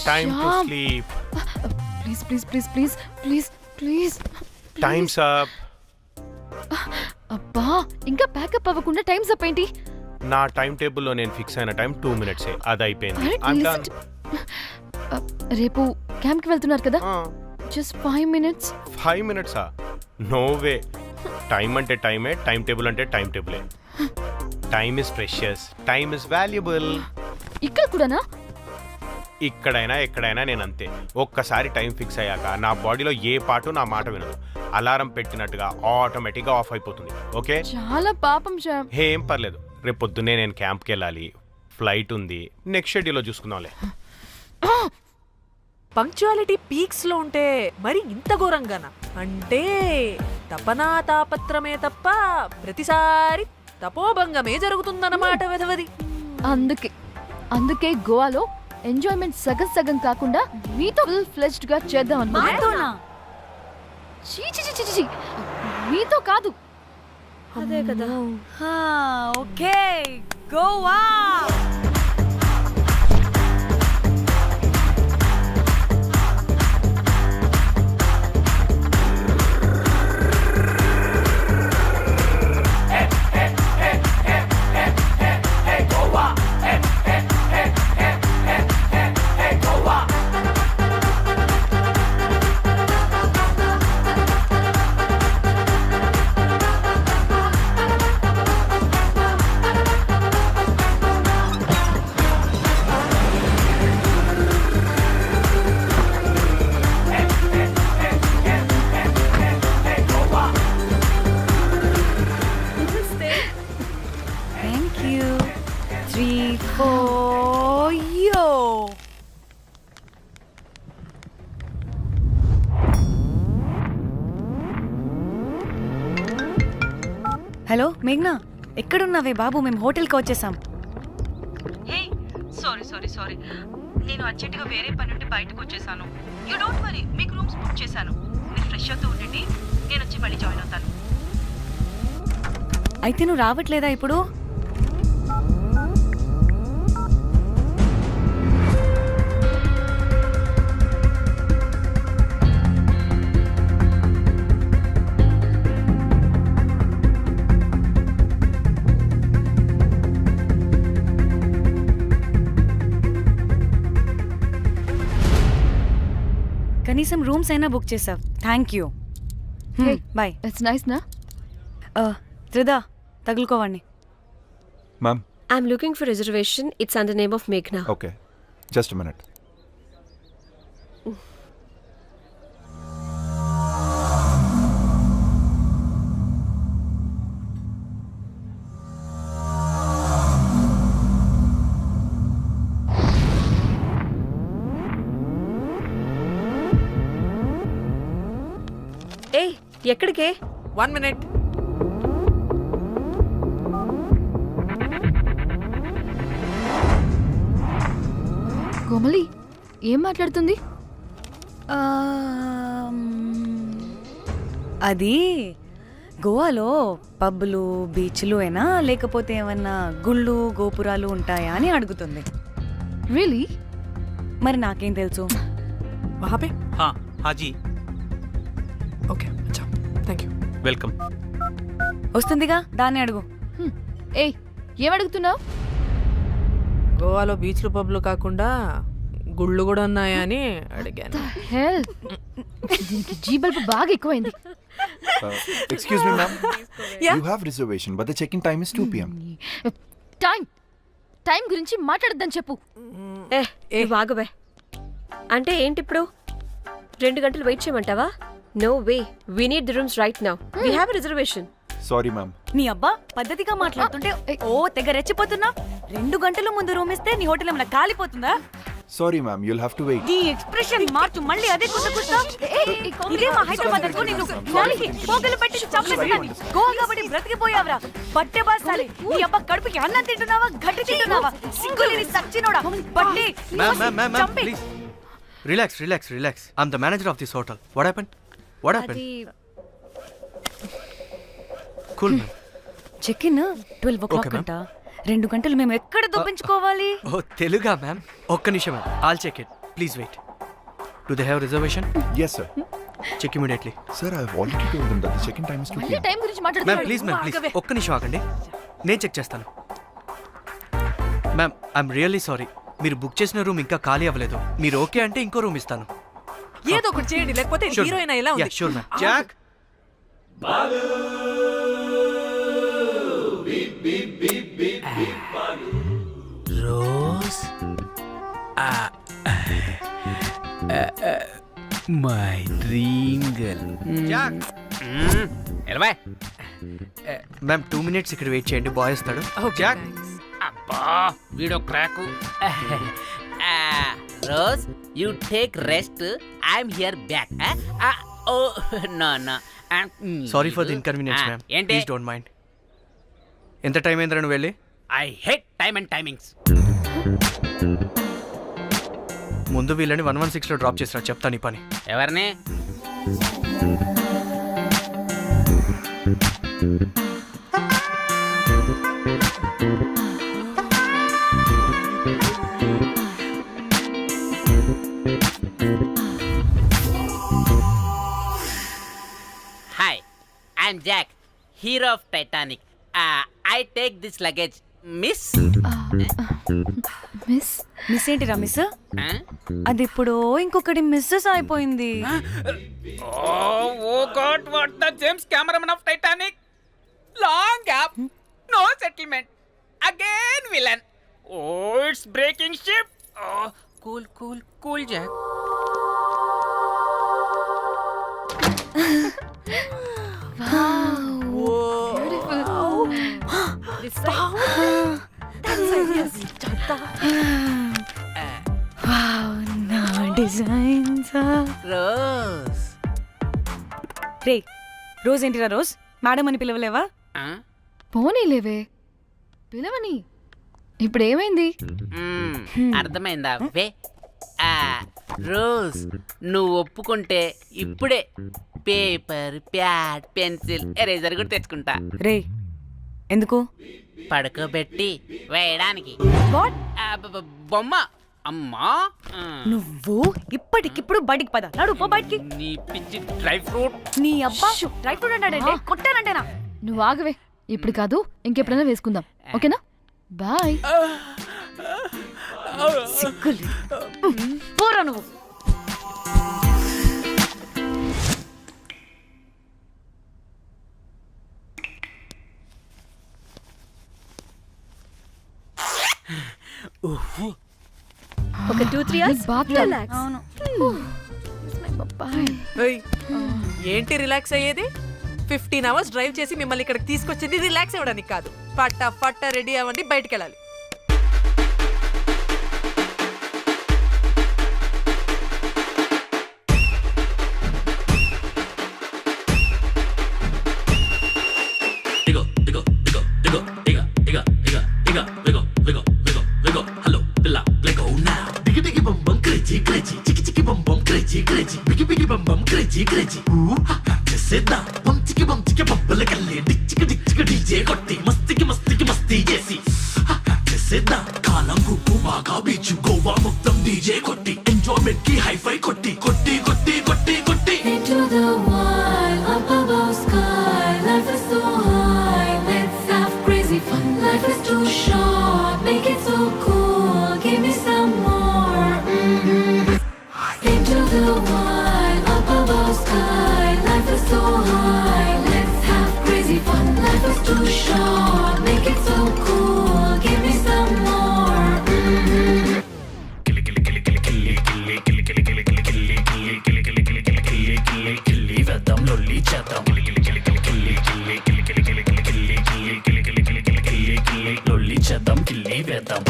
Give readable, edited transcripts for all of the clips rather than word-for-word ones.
Time to sleep. Please Time's up. అబ్బా ఇంకా pack up అవ్వకుండా టైమ్స్ అప్ ఏంటి? నా టైం టేబుల్లో నేను ఫిక్స్ అయిన టైం 2 minutes. అది అయిపోయింది. రేపు క్యాంప్ కి వెళ్తున్నారు కదా, just 5 minutes. 5 minutes? No way. Time అంటే టైమే, టైం టేబుల్ అంటే టైం టేబులే. Time is precious, time is valuable. ఇక్కడ కూడానా? ఇక్కడైనా ఎక్కడైనా నేను అంతే. ఒక్కసారి టైం ఫిక్స్ అయ్యాక నా బాడీలో ఏ పాటు నా మాట వినదు. అలారం పెట్టినట్టుగా ఆటోమేటిక్గా ఆఫ్ అయిపోతుంది. ఓకే, చాలా పాపం శ్యామ్. ఏం పర్లేదు, రేపు పొద్దున్నే నేను క్యాంప్కి వెళ్ళాలి, ఫ్లైట్ ఉంది, నెక్స్ట్ షెడ్యూల్లో చూసుకుందాంలే. పంక్చువాలిటీ పీక్స్ లో ఉంటే మరి ఇంత ఘోరంగానా? అంటే తపనా తాపత్రమే తప్ప ప్రతిసారి తపోభంగమే జరుగుతుందన్నమాట వెధవది. అందుకే గోవాలో ఎంజాయ్మెంట్ సగం సగం కాకుండా మీతో ఫుల్ ఫ్లెజ్డ్ గా చేద్దాం అనుకున్నా. మీతో కాదు. అదే కదా. ఓకే, గోవా. హలో మేఘ్నా, ఎక్కడున్నావే బాబు? మేము హోటల్కి వచ్చేసాం. హే, సారీ, నేను అర్జెంటుగా వేరే పని నుండి బయటకు వచ్చేసాను. యూ డోంట్ వరీ, మీకు రూమ్స్ బుక్ చేశాను. మీరు ఫ్రెష్ అవుతూ ఉండండి, నేను వచ్చి మళ్ళీ జాయిన్ అవుతాను. అయితే నువ్వు రావట్లేదా ఇప్పుడు? కనీసం రూమ్స్ అయినా బుక్ చేసావు, thank you. Bye. It's nice నా. త్రిదా, తగులుకోవండి. Ma'am. I'm looking for reservation. It's under name of Meghna. Okay. Just a minute. ఏ ఎక్కడికే? 1 minute. కోమలి ఏం మాట్లాడుతుంది? అది గోవాలో పబ్బులు బీచ్లు అయినా లేకపోతే ఏమన్నా గుళ్ళు గోపురాలు ఉంటాయా అని అడుగుతుంది. రియలీ? మరి నాకేం తెలుసు? वहाँ पे? हाँ जी. ఓకే, అచ్చా, థ్యాంక్ యూ. వెల్కమ్. వస్తుందిగా, దాన్ని అడుగు. ఏయ్, ఏం అడుగుతున్నావు? గోవాలో బీచ్లు పబ్లు కాకుండా గుళ్ళు కూడా ఉన్నాయా అని అడిగాను. హెల్, దీనికి జీ బల్బ్ బాగా ఎక్కువైంది. Excuse me, ma'am. You have reservation, but the check-in time is 2 p.m. Time గురించి మాట్లాడద్దని చెప్పు. ఏ బాగుబే. అంటే ఏంటి ఇప్పుడు 2 గంటలు వెయిట్ చేయమంటావా? No way, we need the rooms right now. We have a reservation. Sorry, ma'am. నీ అబ్బా పద్ధతిగా మాట్లాడుతుంటే ఓ తెగ రెచ్చిపోతున్నా. 2 గంటల ముందు రూమ్ ఇస్తే నీ హోటల్ ఏమైనా కాలిపోతుందా? Sorry, ma'am. You'll have to wait. నీ ఎక్స్ప్రెషన్ మార్చు, మళ్ళీ అదే కుట్టుకుంటా. ఇదే మా హైదరాబాద్ అనుకో, నిన్ను నాలికి పోగలు పెట్టి చంపేస్తాను. గోవా కాబట్టి బ్రతికిపోయావరా బట్టే బాసాలి. నీ అబ్బా కడుపుకి అన్నం తింటున్నావా, గడ్డి తింటున్నావా? సిగ్గులేని సచ్చినోడా బట్టే. Ma'am, please. Relax. I'm the manager of this hotel. What happened? Cool, ma'am. Check in 12 o'clock అంట. 2 గంటలు మేము ఎక్కడ దొప్పించుకోవాలి? ఓ తెలుగా మ్యామ్? ఒక్క నిమిషం ma'am, I'll check it. please wait. Do they have reservation? Yes, sir. Check immediately. Sir, I have already told them that the check-in time is 2 మళ్ళీ p.m. Time గురించి ma'am మాట్లాడుతున్నాడు. Please ma'am please ఒక్క నిమిషం ఆగండి, నేను check చేస్తాను. Ma'am I'm really sorry, మీరు book చేసిన రూమ్ ఇంకా ఖాళీ అవ్వలేదు. మీరు ఓకే అంటే ఇంకో రూమ్ ఇస్తాను. ఏదో ఒకటి చేయండి, లేకపోతే హీరోయిన్ ఎలా ఉంది? Sure ma'am. Jack Rose my dream girl. Jack ఎలవా మ్యామ్ 2 minutes ఇక్కడ వెయిట్ చేయండి, బాయ్ వస్తాడు. Okay, Jack thanks. అబ్బా వీడో క్రాకు. Rose you take rest, I'm here back. Oh no no sorry for the inconvenience ma'am, ఏంటి? Please don't mind. ఎంత time అయిందిరా నువ్వు వెళ్ళి? I hate time and timings. ముందు వీళ్ళని 116 లో డ్రాప్ చేసినా, చెప్తాను ఈ పని. ఎవరిని? Hi, I'm Jack, hero of Titanic. I take this luggage miss. Miss miss ఏంటిరా మిస్? అది ఇప్పుడు ఇంకొకటి మిస్సెస్ అయిపోయింది. Oh God, what the James cameraman of Titanic. Long gap, no settlement, again villain. Oh it's breaking ship. Cool cool cool Jack. నా designs. Rose రే Rose ఏంటిరా Rose? Madam అని పిలవలేవా? పోనీలేవే, పిలవని. ఇప్పుడు ఏమైంది? అర్థమైందా? వే రోజ్, నువ్వు ఒప్పుకుంటే ఇప్పుడే పేపర్, ప్యాడ్, పెన్సిల్, ఎరేజర్ కూడా తెచ్చుకుంటా. రే ఎందుకు? పడుకోబెట్టి వేయడానికి. వాట్? బొమ్మ. అమ్మా, నువ్వు ఇప్పటికిప్పుడు బయటికి పద. నడు పో బయటికి. నీ పిచ్చి డ్రై ఫ్రూట్. నీ అబ్బా డ్రై ఫ్రూట్ అన్నాడంటే కొట్టానంటేనా? నువ్వు ఆగవే, ఇప్పుడు కాదు ఇంకెప్పుడైనా వేసుకుందాం, ఓకేనా? బాయ్. సిగ్గులు పోరా నువ్వు. ఒక 2-3 hours relax. అవును. ఏయ్, ఏంటి రిలాక్స్ అయ్యేది? 15 hours డ్రైవ్ చేసి మిమ్మల్ని ఇక్కడికి తీసుకొచ్చింది రిలాక్స్ అవ్వడానికి కాదు. పట్ట రెడీ అవ్వండి, బయటికి వెళ్ళాలి. కాలం గుప్పు బాగా బీచ్ గోవా మొత్తం డీజే కొట్టి ఎంజాయ్మెంట్ కి హైఫై కొట్టి కొట్టి కొట్టి కొట్టి కొట్టి Into the wild, up above sky. Life is so high, let's have crazy fun. Life is too short, make it so cool. Give me some more. Into the wild, up above sky. Life is so high, let's have crazy fun. Life is too short, make it so cool. Give me some more. వేద్దాం లొల్లి చేద్దాం లొల్లి చేద్దాం కిల్లి వేద్దాం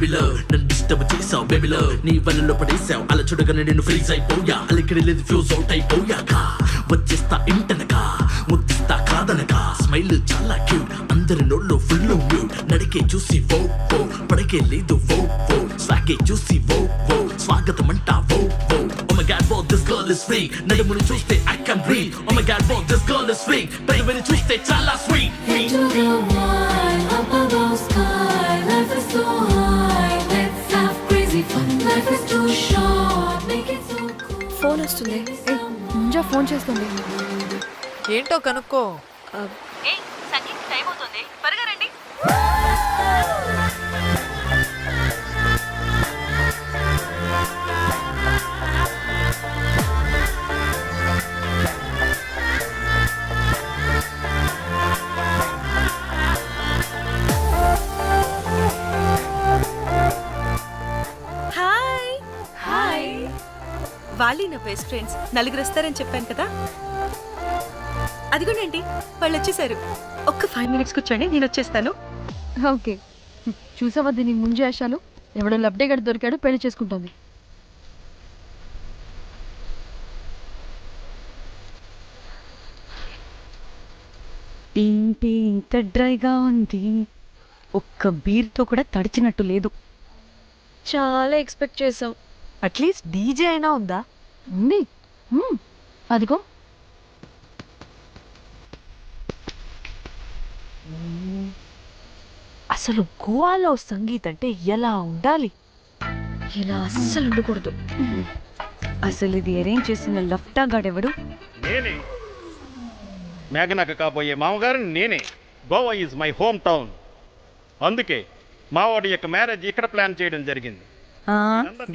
బేబీలో నన్ను disturb చేసావు బేబీలో నీ వలలో పడేసావు అలా చూడగానే నేను ఫ్రీజ్ అయిపోయా అలికిడి లేదు ఫ్యూజ్ అవుట్ అయిపోయాక వచ్చేస్తా ఇంటనగా ముద్దిస్తా కాదనగా స్మైల్ చాలా క్యూట్ అందరి నోళ్ళు ఫుల్ మ్యూట్ నడికే చూసి వో వో పడకే లేదు వో వో స్వాగే చూసి వో వో స్వాగతం అంటా వో వో Oh my god, boy, this girl is free. నడుముని చూస్తే I can breathe. Oh my god, boy, this girl is free. పెదవిని చూస్తే చాలా sweet. Into the wild, up above sky. Life is so high, let's have crazy fun. Life is too short, make it so cool. Phone వస్తుంది. Munjya phone చేస్తుంది. ఏంటో కనుక్కో. ఏయ్ sangeet time అవుతుంది త్వరగా రండి. హాయ్ హాయ్ వాళ్ళు నా బెస్ట్ ఫ్రెండ్స్ నలుగురు వస్తారని చెప్పాను కదా అదిగోనండి వాళ్ళు వచ్చేసారు ఒక్క 5 minutes కూర్చోండి నేను వచ్చేస్తాను ఓకే చూసావా దీని ముంజ వేషాలు ఎవడో లబ్డే గడి దొరికాడు పెళ్లి చేసుకుంటుంది. ఏంటి ఇంత డ్రైగా ఉంది ఒక్క బీర్తో కూడా తడిచినట్టు లేదు. చాలా ఎక్స్పెక్ట్ చేసాం. అట్లీస్ట్ డీజే అయినా ఉందా? ఉంది. అదిగో అసలు గోవాలో సంగీత్ అంటే ఎలా ఉండాలి? ఇలా అస్సలు ఉండకూడదు. అసలు ఇది అరేంజ్ చేసిన లఫ్టా గాడెవడు? నేనే మేఘనాక కాబోయే మామగారు నేనే. Goa is my home town. అందుకే మావాడి యొక్క మ్యారేజ్ ఇక్కడ ప్లాన్ చేయడం జరిగింది.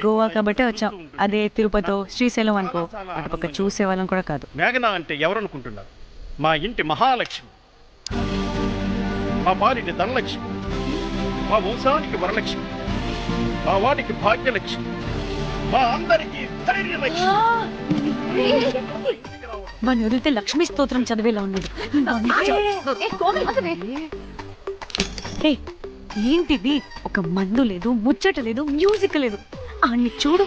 గోవా కాబట్టే వచ్చాం. అదే తిరుపతి శ్రీశైలం అనుకో అటుపక్క చూసేవాళ్ళం కూడా కాదు. మేఘనా అంటే ఎవరనుకుంటున్నారు? మా ఇంటి మహాలక్ష్మి, మా పాలిటి ధనలక్ష్మి, మా వంశానికి వరలక్ష్మి, మా వాడికి భాగ్యలక్ష్మి, మా అందరికీ ధైర్యలక్ష్మి. మన వదిలితే లక్ష్మీ స్తోత్రం చదివేలా ఉన్నాడు. ఏయ్, ఏంటిది? ఒక మందు లేదు, ముచ్చట లేదు, మ్యూజిక్ లేదు. అన్ని చూడు.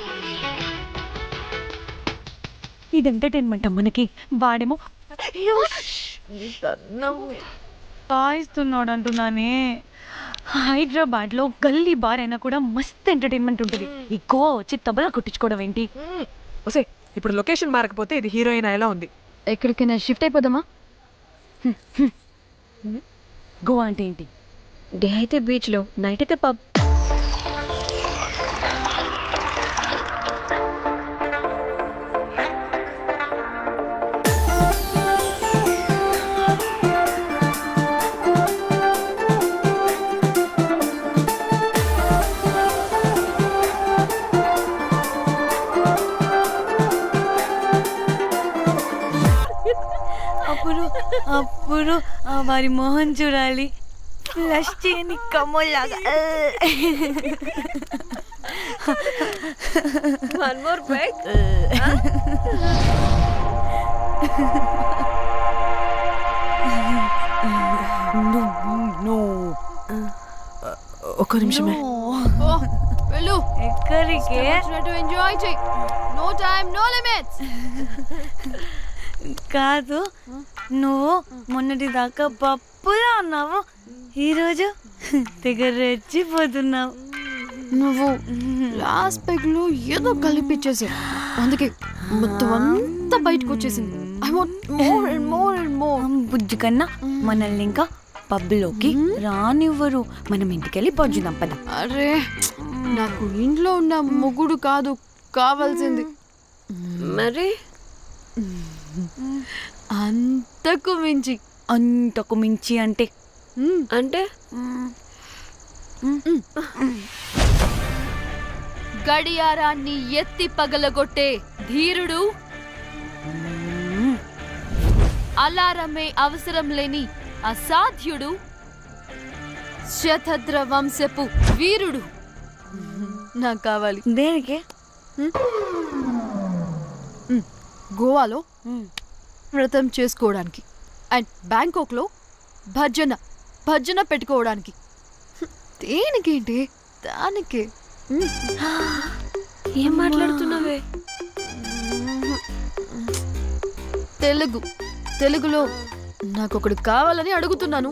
ఇది ఎంటర్టైన్మెంట్ మనకి. వాడేమో కాయిస్తున్నాడు అంటున్నానే. హైదరాబాద్ లో గల్లీ బార్ అయినా కూడా మస్త్ ఎంటర్టైన్మెంట్ ఉంటుంది. ఈ గోవా వచ్చి తబలా కొట్టించుకోవడం ఏంటి? ఒసే ఇప్పుడు లొకేషన్ మారకపోతే ఇది హీరోయిన్ ఎలా ఉంది? ఎక్కడికైనా షిఫ్ట్ అయిపోదామా? గోవా అంటే ఏంటి? డే అయితే బీచ్ లో, నైట్ అయితే పబ్. అప్పుడు వారి మొహం చూడాలి, ఫ్లష్ చేయని కమ్మలాగా. One more break. ఒక్క నిమిషమే. వెళ్ళు. ఎక్కడికి? ఎంజాయ్ చెయ్. No time no limits. కాదు, నువ్వు మొన్నటి దాకా పప్పులా ఉన్నావు, ఈరోజు తెగ రెచ్చిపోతున్నావు. నువ్వు లాస్ట్ పెగ్ లో ఏదో కలిపిచ్చేసావు, అందుకే మొత్తం అంతా బయటకు వచ్చేసింది. I want more and more and more. బుజ్జి కన్నా మనల్ని ఇంకా పబ్లోకి రానివ్వరు. మనం ఇంటికెళ్ళి పొంచుదాం పద. అరే, నాకు ఇంట్లో ఉన్న మొగుడు కాదు కావాల్సింది. మరి అంతకు మించి. అంతకు మించి అంటే అంటే గడియారాన్ని ఎత్తి పగలగొట్టే ధీరుడు, అలారమే అవసరం లేని అసాధ్యుడు, శతద్ర వంశపు వీరుడు నాకు కావాలి. దేనికి? గోవాలో వ్రతం చేసుకోవడానికి అండ్ బ్యాంకాక్లో భజన పెట్టుకోవడానికి. దేనికేంటి? దానికి ఏం మాట్లాడుతున్నావే? తెలుగులో నాకొకడు కావాలని అడుగుతున్నాను.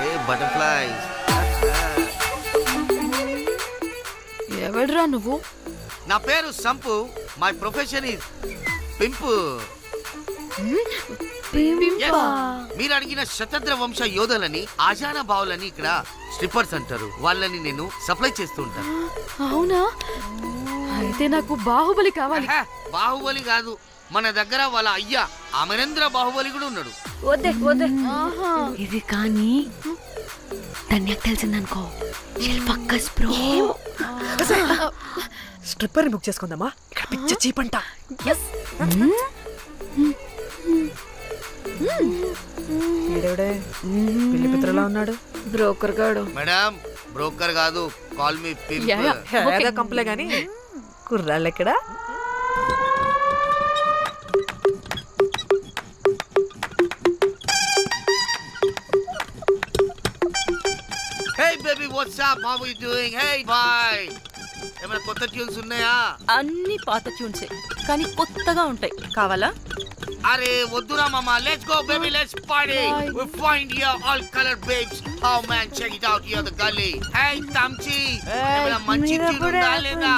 ఏ బటర్ఫ్లైస్. ఎవడ్రా నువ్వు? నా పేరు సంపు. My profession is pimp. Yes. మీరు అడిగిన శతద్ర వంశ యోధులని ఆజానా బావులని ఇక్కడ స్ట్రిప్పర్స్ అంటారు. వాళ్ళని నేను సప్లై చేస్తూ ఉంటాను. అవునా? అయితే నాకు బాహుబలి కావాలి. బాహుబలి కాదు, మన దగ్గర వాళ్ళ అయ్యా అమరేంద్ర బాహుబలి కూడా ఉన్నాడు. వద్దే వద్దే. ఇది కానీ ధన్యకు తెలిసిందనుకో ఫక్కస్ బ్రో. స్ట్రిప్పర్ బుక్ చేసుకుందామా? ఇక్కడ పిచ్చ చీపంట. ఈడెవడే పిల్లి పిత్రలా ఉన్నాడు? బ్రోకర్ గాడు. మేడం బ్రోకర్ కాదు, కాల్ మీ ఏదో కంపలే గాని కుర్రాళ్ళు ఎక్కడ? Hey baby, what's up? How are you doing? Hey bye. ఏమైనా కొత్త ట్యూన్స్ ఉన్నాయా? అన్ని పాత ట్యూన్సే కానీ కొత్తగా ఉంటాయి. కావాలా? అరే వద్దురా మామ, let's go baby, let's party. We find here all colored babes. Oh man, check it out here the gully. Hey Tamchi, ఏమైనా మంచి ట్యూన్ ఉందా లేదా?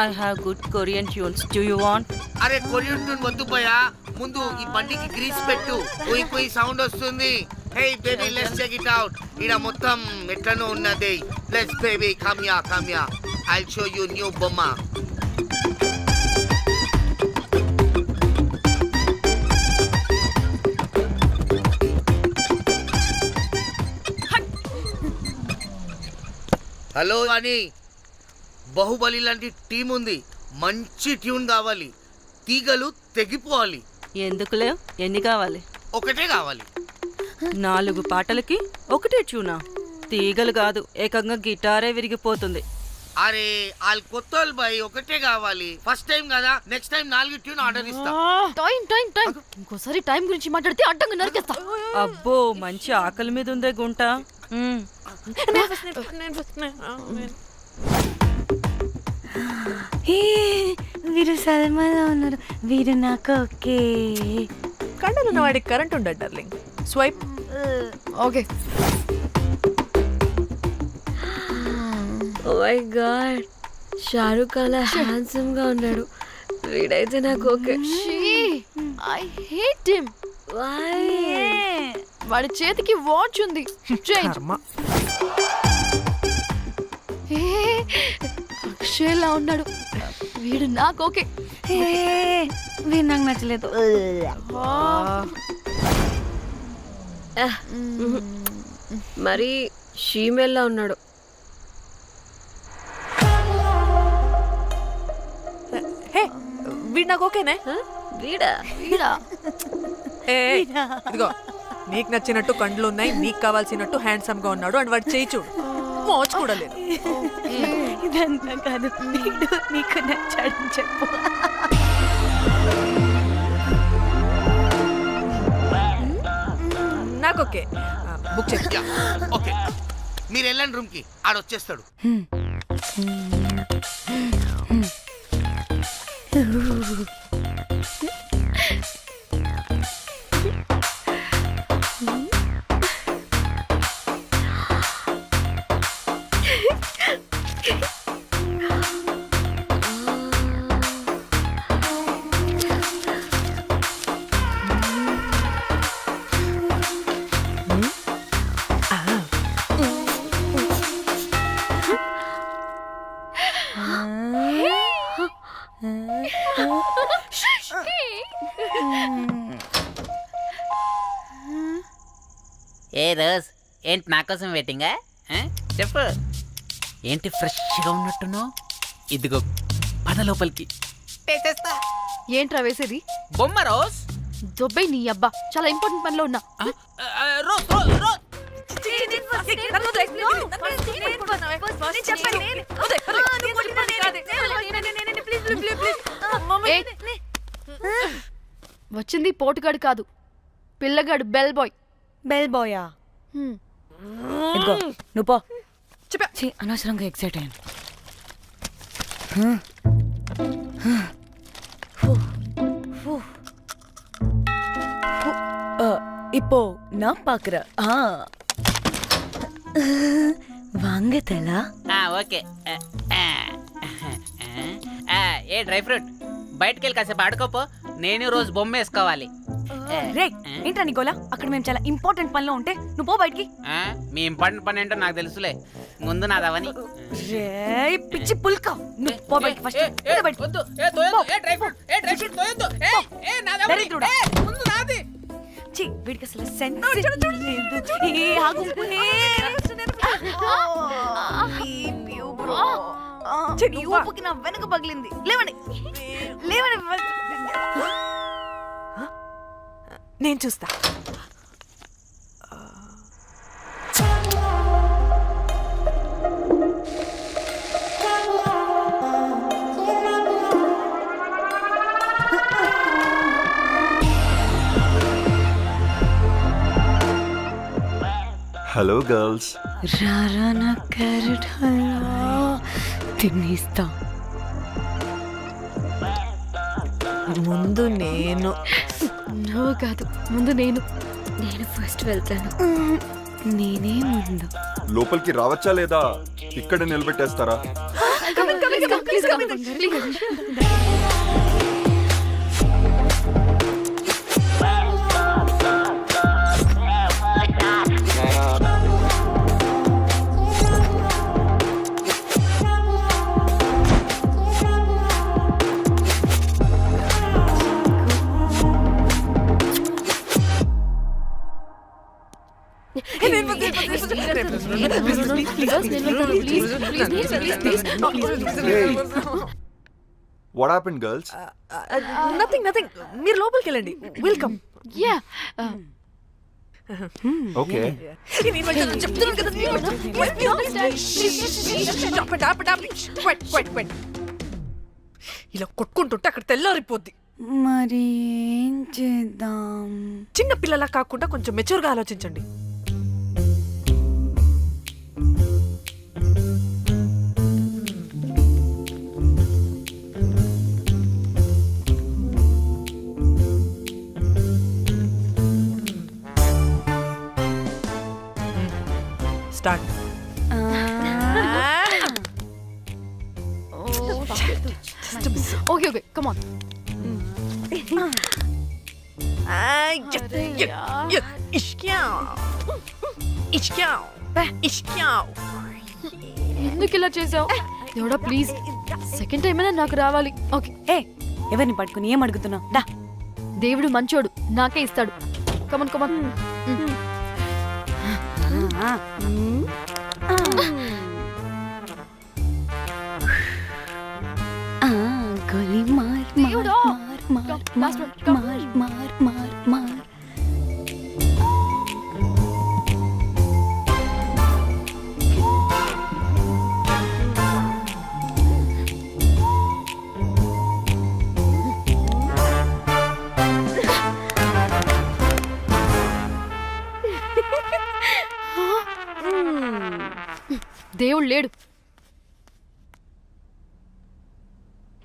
I have good Korean tunes. Do you want? అరే కొరియన్ ట్యూన్ వద్దు పోయా, ముందు ఈ బండికి గ్రీస్ పెట్టు. కుయ్ కుయ్ సౌండ్ వస్తుంది. Hey baby, let's check it out. ఇడ మొత్తం ఎట్లనో ఉన్నది. Let's baby, come here. I'll show you new బొమ్మ. హలో అని బాహుబలి లాంటి టీం ఉంది. మంచి ట్యూన్ కావాలి, తీగలు తెగిపోవాలి. ఎందుకులే, ఎన్ని కావాలి? ఒకటే కావాలి. 4 పాటలకి ఒకటే ట్యూనా? తీగలు కాదు, ఏకంగా గిటారే విరిగిపోతుంది. అరే వాళ్ళు కొత్త బాయ్, ఒకటే కావాలి. ఫస్ట్ టైం కదా, నెక్స్ట్ టైం 4 ట్యూన్ ఆర్డర్ ఇస్తా. టైం ఇంకోసారి టైం గురించి మాట్లాడితే అడ్డంగా నరికేస్తా. అబ్బో, మంచి ఆకలి మీద ఉందే గుంట. వీరు సల్మాలో ఉన్నారు. వీరు నాకు ఓకే. కండలున్న వాడికి కరెంట్ ఉండదు darling. Swipe. Okay. Oh my God, Shahrukh అలా హ్యాండ్సమ్ గా ఉన్నాడు. వీడైతే నాకు okay. I hate him. Why? వాడి చేతికి వాచ్ ఉంది. చేంజ్. అక్షయ్లా ఉన్నాడు. వీడు నాకు ఓకే. వీరు నాకు నచ్చలేదు. మరి షీమేల్లా ఉన్నాడు. హే, వీడు నాకు ఓకేనే. వీడా? ఇదిగో, నీకు నచ్చినట్టు కండ్లు ఉన్నాయి, నీకు కావాల్సినట్టు హ్యాండ్సమ్ గా ఉన్నాడు. అండ్ వాడు చేయి చూడు, మోచు కూడా లేదు. ఇదంతా కాదు, వీడు నీకు నచ్చాడని చెప్పు. నాకు ఓకే. బుక్ చేసి. ఓకే, మీరు వెళ్ళండి రూమ్ కి, ఆడొచ్చేస్తాడు. ఏ రోజ్, ఏంటి నా కోసం వెయిటింగా? చెప్పు, ఏంటి ఫ్రెష్గా ఉన్నట్టున్నావు? ఇదిగో పద లోపలికి. ఏంట్రా వేసేది? బొమ్మ రోజ్. దొబ్బై నీ అబ్బా, చాలా ఇంపార్టెంట్ పనిలో ఉన్నా. Rose rose rose. ఏ, వచ్చింది పోటుగాడు కాదు, పిల్లగాడు బెల్ బాయ్. బెల్ బాయా? ఇదిగో నువ్వు పో. ఛీ, అనవసరంగా ఎక్సైట్ అయ్యాను. இப்போ நான் பாக்குறேன். வாங்க தலா. ఓకే ఏ డ్రై ఫ్రూట్ బయటకు వెళ్ళి కాసేపు ఆడుకోపో, నేను రోజు బొమ్మ వేసుకోవాలి. రే ఏంట్రా నికోలా, అక్కడ మేము చాలా ఇంపార్టెంట్ పనిలో ఉంటే నువ్వు పో బయటికి. మీ ఇంపార్టెంట్ పని ఏంటో నాకు తెలుసులే, ముందు నాదవని. రే పిచ్చి పుల్క, నువ్వు పో బయటికి ఫస్ట్. వీడికి అసలు సెన్స్ లేదు. ఏ, ఆగు. ఈ ఊపుకి నా వెనక పగిలింది. లేవండి లేవండి. నేను చూస్తా. Hello girls. రారా నా క్యారెట్ హల్వా తినేస్తా. ముందు నేను. నువ్వు కాదు, ముందు నేను. నేను ఫస్ట్ వెళ్తాను. నేనే ముందు. లోపలికి రావచ్చా లేదా ఇక్కడ నిలబెట్టేస్తారా? Please come. Please. What happened, girls? Nothing. మీరు లోపలికి వెళ్ళండి. వెల్కమ్. Yeah. Okay. చెప్తున్నాను కదా. ఇలా కొట్టుకుంటుంటే అక్కడ తెల్లారిపోద్ది. మరి ఏం చేద్దాం? చిన్న పిల్లలా కాకుండా కొంచెం మెచ్యూర్గా ఆలోచించండి. స్టార్ట్. Okay, come on. ఎందుకు ఇలా చేసావు? దేవుడా ప్లీజ్, సెకండ్ టైం అయినా నాకు రావాలి. ఓకే. ఏ ఎవరిని పట్టుకుని ఏం అడుగుతున్నావు? దా. దేవుడు మంచోడు, నాకే ఇస్తాడు. Come on come on. గోలీ మార్ దేవుడా. మార్ Last one, come. మార్ మార్ మార్. దేవుడు లేడు.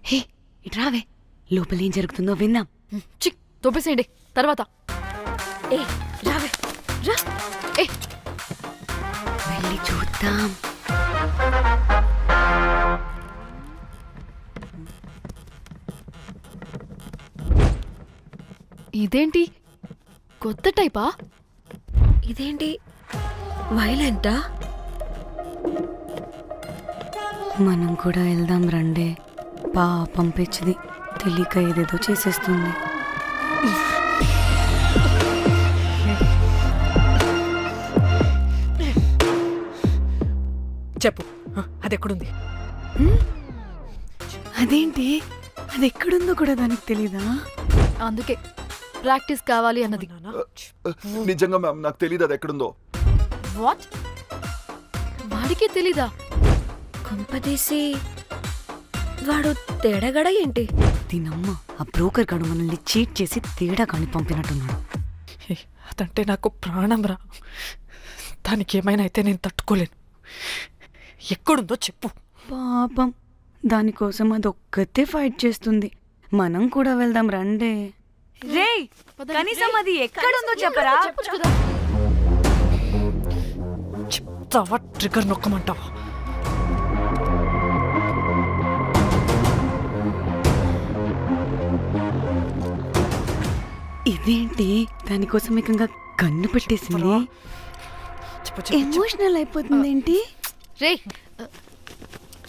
హే ఇటు రావే, లోపల ఏం జరుగుతుందో విందాం. చిక్ తోపేసేయండి తర్వాత. ఏ రావే రా. ఏ వెళ్ళి చూద్దాం. ఇదేంటి కొత్త టైపా? ఇదేంటి వైలెంటా? మనం కూడా వెళ్దాం రండే. పాపం పిచ్చిది, తెలియక ఏదేదో చేసేస్తుంది. చెప్పు, అది ఎక్కడుంది? అదేంటి, అది ఎక్కడుందో కూడా దానికి తెలీదా? అందుకే ప్రాక్టీస్ కావాలి అన్నది. నిజంగా మ్యామ్ నాకు తెలియదు అది ఎక్కడుందో. వాట్? వాడికి తెలీదా? కొంపదీసి వాడు తేడాగడ ఏంటి? దీనమ్మ ఆ బ్రోకర్ గాడు మనల్ని చీట్ చేసి తేడా కాని పంపినట్టున్నాడు. అదంటే నాకు ప్రాణం రా. దానికి ఏమైనా అయితే నేను తట్టుకోలేను. ఎక్కడుందో చెప్పు. పాపం దానికోసం అది ఒక్కతే ఫైట్ చేస్తుంది. మనం కూడా వెళ్దాం రండి. రే కనీసం అది ఎక్కడుందో చెప్పరా? చెప్తావా ట్రిగర్ నొక్కమంటావా? ఇదేంటి దానికోసం ఏకంగా కన్ను పెట్టేసింది. ఎమోషనల్ అయిపోతుంది ఏంటి? రే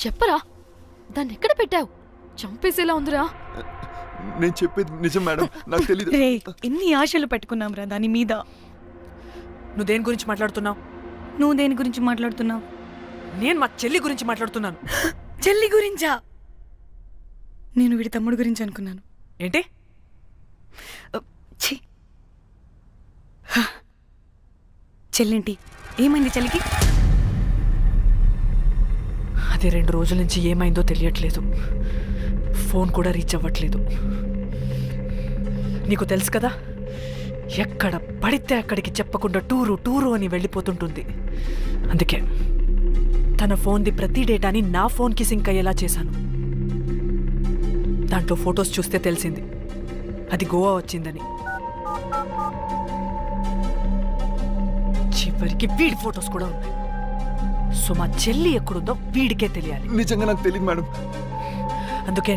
చెప్పరా, దాన్ని ఎక్కడ పెట్టావు? చంపేసేలా ఉందిరా. నేను చెప్పేది నిజం మేడం, నాకు తెలియదు. రే ఎన్ని ఆశలు పెట్టుకున్నాం రా దాని మీద. నువ్వు దేని గురించి మాట్లాడుతున్నావు? నువ్వు దేని గురించి మాట్లాడుతున్నావు? నేను మా చెల్లి గురించి మాట్లాడుతున్నాను. చెల్లి గురించా? నేను వీడి తమ్ముడు గురించి అనుకున్నాను. ఏంటి? ఛీ. హ. చెల్లేంటి ఏమైంది చెల్లికి? అది 2 రోజుల నుంచి ఏమైందో తెలియట్లేదు. ఫోన్ కూడా రీచ్ అవ్వట్లేదు. నీకు తెలుసు కదా, ఎక్కడ పడితే అక్కడికి చెప్పకుండా టూరు అని వెళ్ళిపోతుంటుంది. అందుకే తన ఫోన్ది ప్రతి డేటాని నా ఫోన్కి సింక్ అయ్యేలా చేశాను. దాంట్లో ఫొటోస్ చూస్తే తెలిసింది అది గోవా వచ్చిందని. చివరికి వీడి ఫొటోస్ కూడా ఉన్నాయి. సో మా చెల్లి ఎక్కడుందో వీడికే తెలియాలి. నిజంగా నాకు తెలియదు మేడం. అందుకే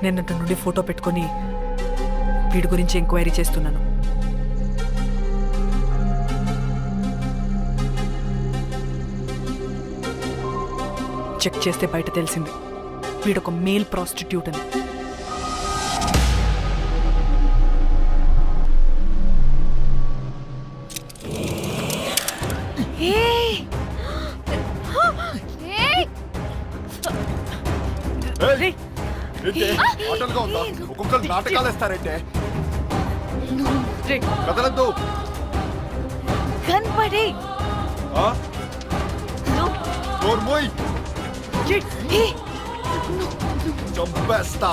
నేను అటు నుండి ఫోటో పెట్టుకొని వీడి గురించి ఎంక్వైరీ చేస్తున్నాను. చెక్ చేస్తే బయట తెలిసింది వీడొక మేల్ ప్రాస్టిట్యూట్ అని. ఒక్కొక్కరు నాటకాలు వేస్తారంటే కదలద్దు. కనపడే చంపేస్తా.